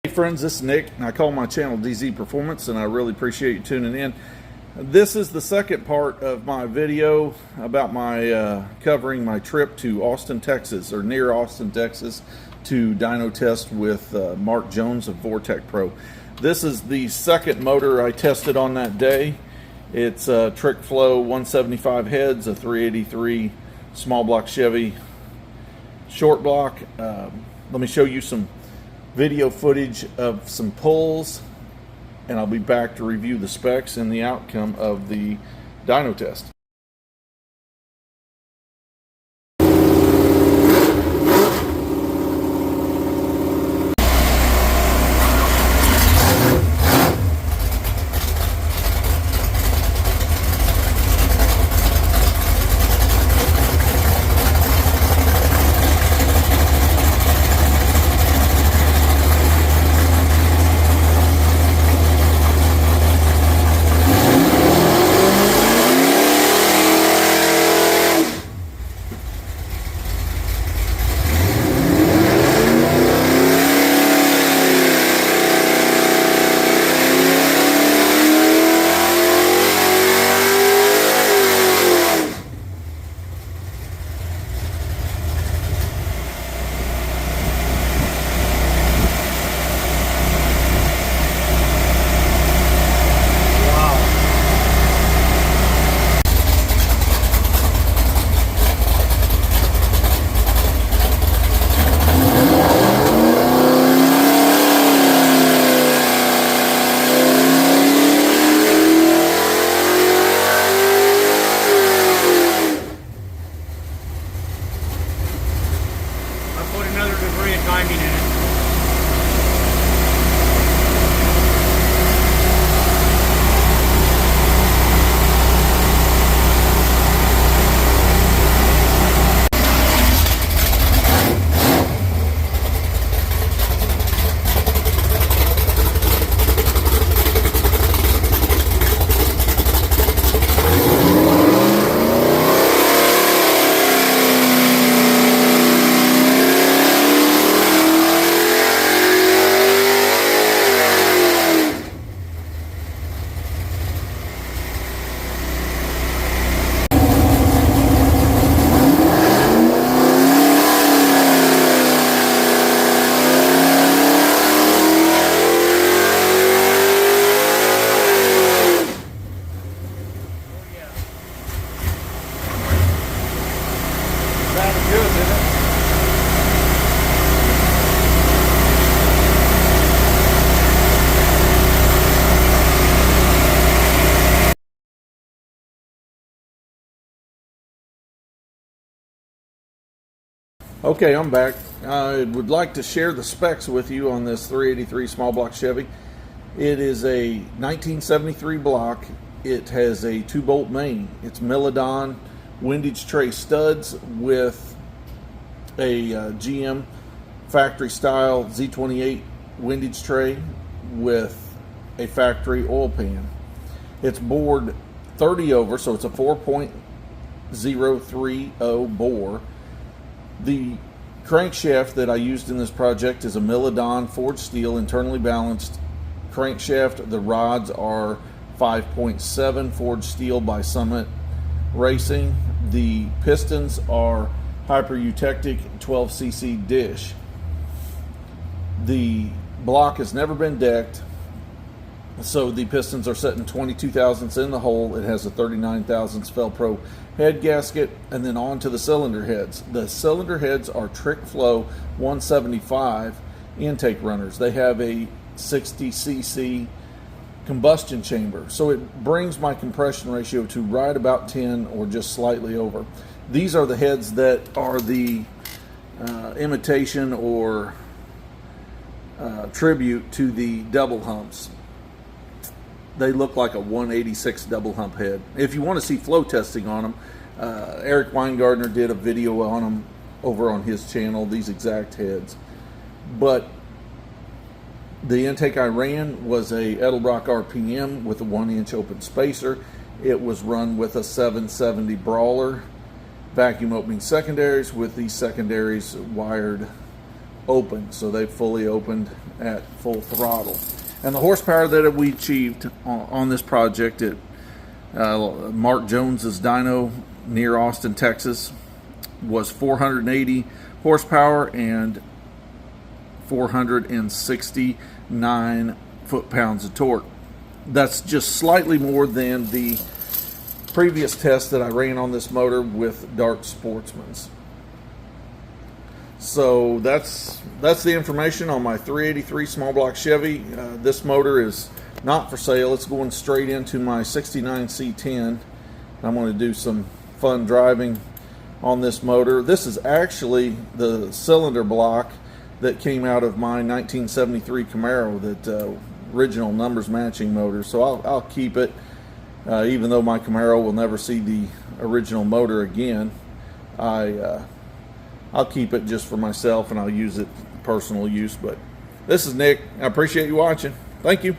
Hey friends, this is Nick, and I call my channel DZ Performance, and I really appreciate you tuning in. This is the second part of my video about my covering my trip to Austin, Texas, or near Austin, Texas, to dyno test with Mark Jones of Vortec Pro. This is the second motor I tested on that day. It's a Trick Flow 175 heads, a 383 small block Chevy short block. Let me show you some video footage of some pulls, and I'll be back to review the specs and the outcome of the dyno test. Put another degree of timing in it. Okay, I'm back. I would like to share the specs with you on this 383 small block Chevy. It is a 1973 block. It has a 2-bolt main. It's Megalodon windage tray studs with a GM factory style Z28 windage tray with a factory oil pan. It's bored 30 over, so it's a 4.030 bore. The crankshaft that I used in this project is a Megalodon forged steel internally balanced crankshaft. The rods are 5.7 forged steel by Summit Racing. The pistons are hyper-eutectic 12cc dish. The block has never been decked, so the pistons are set in 22 thousandths in the hole. It has a 39 thousandths Fel-Pro head gasket, and then on to the cylinder heads. The cylinder heads are Trick Flow 175 intake runners. They have a 60cc combustion chamber, so it brings my compression ratio to right about 10 or just slightly over. These are the heads that are the imitation or tribute to the double humps. They look like a 186 double hump head. If you want to see flow testing on them, Eric Weingartner did a video on them over on his channel, these exact heads. But the intake I ran was a Edelbrock RPM with a 1-inch open spacer. It was run with a 770 Brawler vacuum opening secondaries, with these secondaries wired open, so they fully opened at full throttle. And the horsepower that we achieved on this project at Mark Jones's dyno near Austin, Texas, was 480 horsepower and 469 foot-pounds of torque. That's just slightly more than the previous test that I ran on this motor with Dark Sportsman's. So that's the information on my 383 small block Chevy. This motor is not for sale. It's going straight into my 69 C10. I'm going to do some fun driving on this motor. This is actually the cylinder block that came out of my 1973 Camaro, that original numbers matching motor. So I'll keep it, even though my Camaro will never see the original motor again. I'll keep it just for myself, and I'll use it for personal use. But this is Nick. I appreciate you watching. Thank you.